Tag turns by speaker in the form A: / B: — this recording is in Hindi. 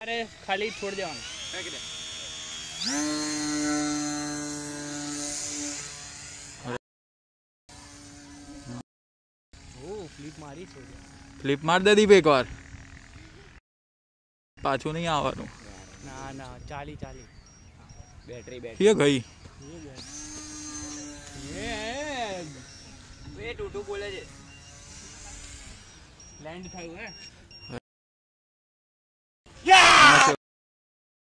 A: अरे खाली छोड़ दे
B: फ्लिप मार दे दीप एक बार पाछू नहीं आवानू
A: ना ना चाली चाली बैटरी
B: ये गई
A: ये टूटू बोले છે લેન્ડ થયું હે